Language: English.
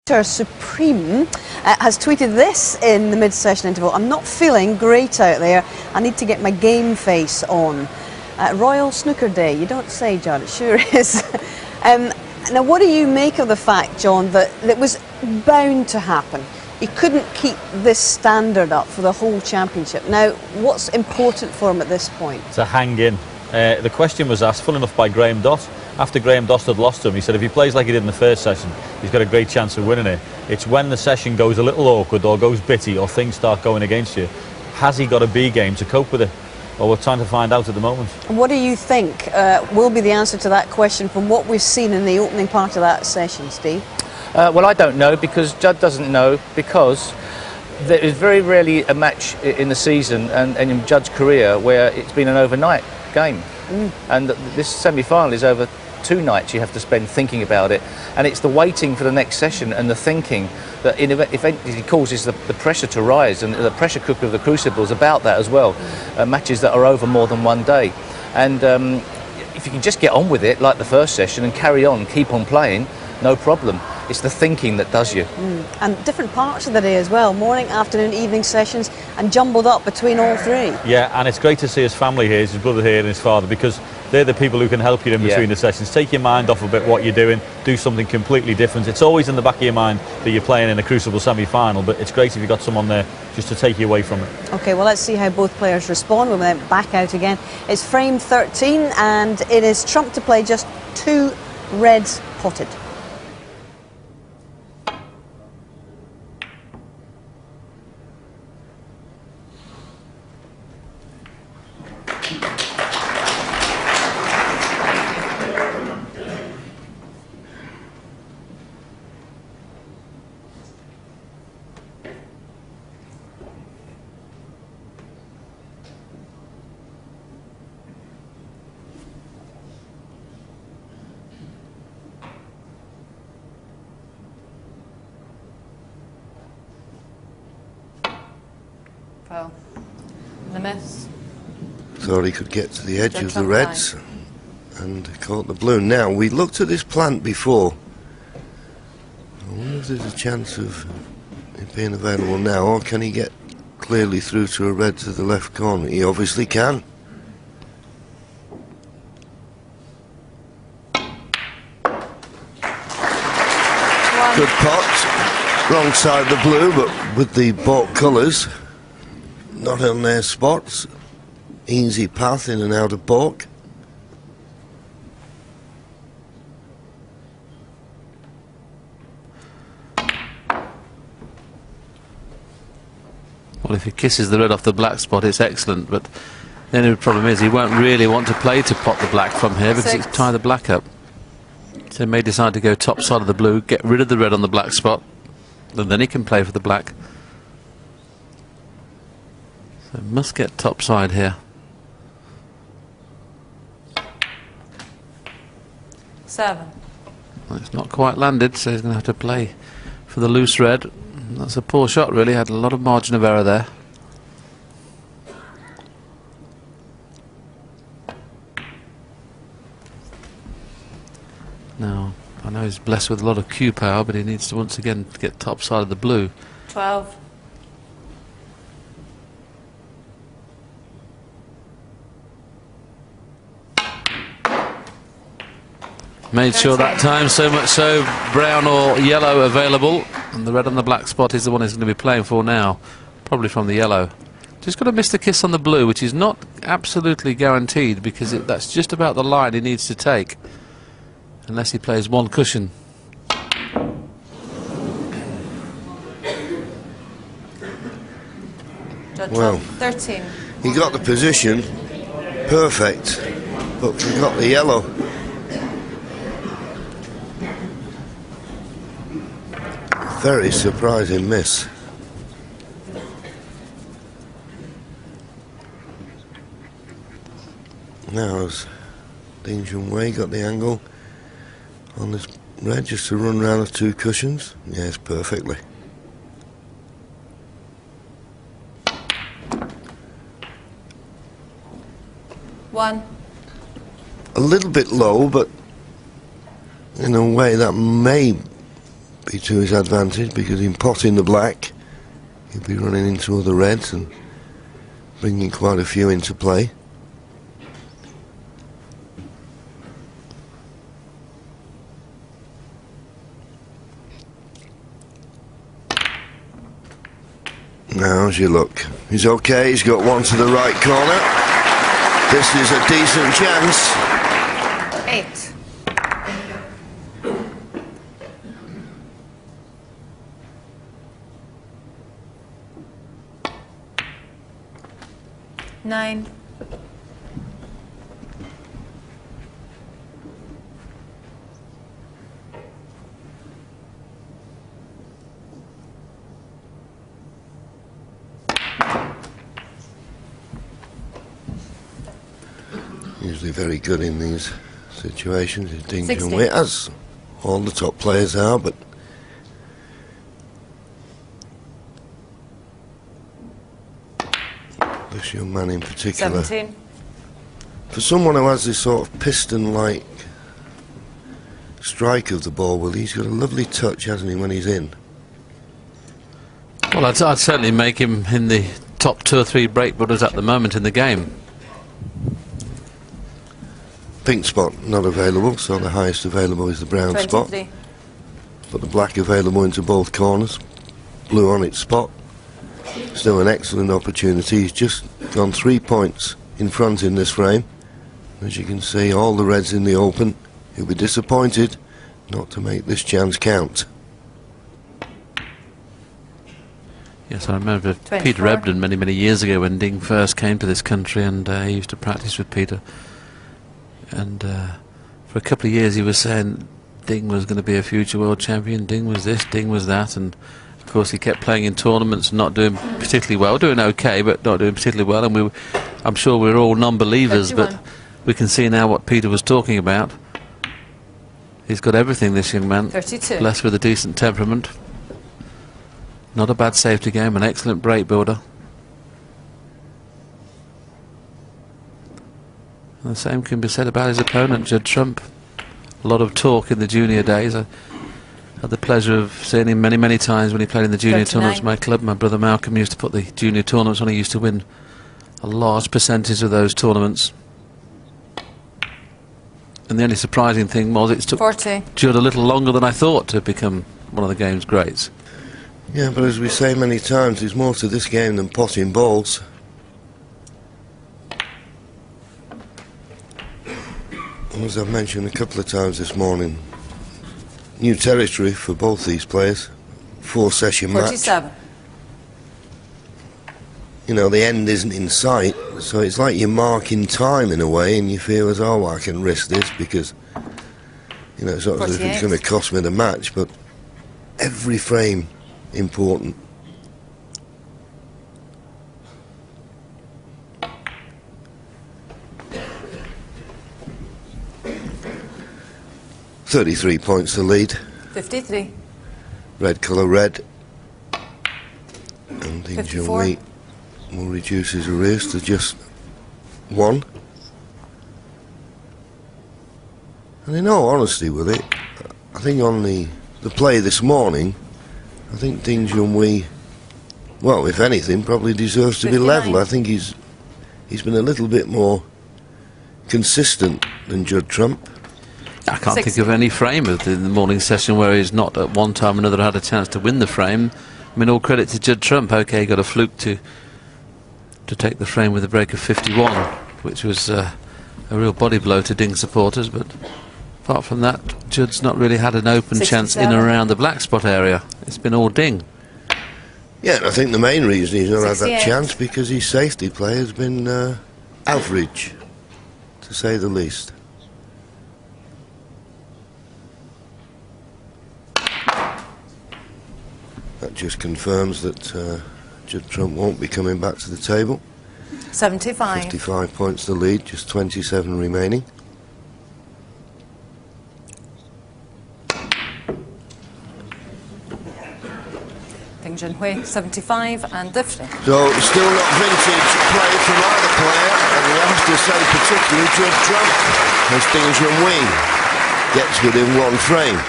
Supreme has tweeted this in the mid-session interval. I'm not feeling great out there. I need to get my game face on. Royal Snooker Day, you don't say, John, it sure is. Now, what do you make of the fact, John, that it was bound to happen? He couldn't keep this standard up for the whole championship. Now, what's important for him at this point? To hang in. The question was asked, full enough, by Graham Dott. After Graham Dott had lost to him, he said if he plays like he did in the first session, he's got a great chance of winning it. It's when the session goes a little awkward or goes bitty or things start going against you, has he got a B game to cope with it? Well, we're trying to find out at the moment. What do you think will be the answer to that question from what we've seen in the opening part of that session, Steve? Well, I don't know, because Judd doesn't know, because there is very rarely a match in the season and in Judd's career where it's been an overnight game. And this semi-final is over 2 nights you have to spend thinking about it, and it's the waiting for the next session and the thinking that eventually causes the pressure to rise, and the pressure cooker of the Crucible is about that as well. Matches that are over more than one day, and if you can just get on with it like the first session and carry on, keep on playing, no problem. It's the thinking that does you. And different parts of the day as well, morning, afternoon, evening sessions, and jumbled up between all three. Yeah, and it's great to see his family here, his brother here and his father, because they're the people who can help you in between the sessions. Take your mind off a bit what you're doing, do something completely different. It's always in the back of your mind that you're playing in a Crucible semi-final, but it's great if you've got someone there just to take you away from it. OK, well, let's see how both players respond when they're back out again. It's frame 13, and it is Trump to play just 2 reds potted. Well, the miss. Thought he could get to the edge of the reds and caught the blue. Now, we looked at this plant before. I wonder if there's a chance of it being available now, or can he get clearly through to a red to the left corner? He obviously can. Good pot. Wrong side of the blue, but with the baulk colours not on their spots. Easy path in and out of baulk. Well, if he kisses the red off the black spot, it's excellent, but the only problem is he won't really want to play to pot the black from here because it's tie the black up. So he may decide to go top side of the blue, get rid of the red on the black spot, and then he can play for the black. So must get top side here. 7. Well, it's not quite landed, so he's going to have to play for the loose red. That's a poor shot, really. Had a lot of margin of error there. Now, I know he's blessed with a lot of cue power, but he needs to once again get top side of the blue. 12. Made sure that time, so much so brown or yellow available, and the red on the black spot is the one he's going to be playing for now, probably from the yellow. Just got to miss the kiss on the blue, which is not absolutely guaranteed, because that's just about the line he needs to take, unless he plays 1 cushion. Well, 13. He got the position perfect, but forgot the yellow. Very surprising miss. Now as 딩전휘vs트럼프 got the angle on this red just to run round the 2 cushions. Yes, perfectly. One. A little bit low, but in a way that may be to his advantage, because in potting the black, he'll be running into other reds and bringing quite a few into play. How's your luck? He's okay, he's got one to the right corner. This is a decent chance. 8. Nine. Usually very good in these situations, is Ding 16. Junhui, as all the top players are, but this young man in particular, 17. for someone who has this sort of piston-like strike of the ball, well, he's got a lovely touch, hasn't he, when he's in? Well, I'd certainly make him in the top 2 or 3 breakbuilders at the moment in the game. Pink spot not available, so the highest available is the brown 23. spot. But the black available into both corners. Blue on its spot. Still an excellent opportunity. He's just gone 3 points in front in this frame. As you can see, all the reds in the open. He'll be disappointed not to make this chance count. Yes, I remember 24. Peter Ebden many years ago when Ding first came to this country, and he used to practice with Peter. And for a couple of years he was saying Ding was going to be a future world champion, Ding was this, Ding was that, and of course he kept playing in tournaments and not doing particularly well, doing okay but not doing particularly well, and I'm sure we're all non-believers, but we can see now what Peter was talking about. He's got everything, this young man. 32. Blessed with a decent temperament. Not a bad safety game, an excellent break builder. And the same can be said about his opponent, Judd Trump. A lot of talk in the junior days. I had the pleasure of seeing him many times when he played in the junior 39. tournaments. My club, my brother Malcolm, used to put the junior tournaments on. He used to win a large percentage of those tournaments. And the only surprising thing was it took 40. Judd a little longer than I thought to become one of the game's greats. Yeah, but as we say many times, there's more to this game than potting balls. As I've mentioned a couple of times this morning, new territory for both these players. 4-session match. 47. You know, the end isn't in sight, so it's like you're marking time in a way, and you feel as, oh, I can risk this because, you know, it's not as if it's 48. going to cost me the match, but every frame important. .33 points to lead. 53. Red colour red. And Ding 54. Junhui will reduce his arrears to just 1. And in all honesty with it, I think on the play this morning, I think Ding Junhui, well, if anything, probably deserves to be 59. level. I think he's been a little bit more consistent than Judd Trump. I can't 60. think of any frame in the morning session where he's not at one time or another had a chance to win the frame. I mean, all credit to Judd Trump. Okay, he got a fluke to take the frame with a break of 51, which was a real body blow to Ding supporters, but apart from that, Judd's not really had an open chance in and 67. around the black spot area. It's been all Ding. Yeah, and I think the main reason he's not had that 68. chance because his safety play has been average, to say the least. That just confirms that Judd Trump won't be coming back to the table. 75. 55 points to lead, just 27 remaining. 딩전휘 75 and 50. So still not vintage play from either player, and we have to say particularly Judd Trump as 딩전휘 gets within 1 frame.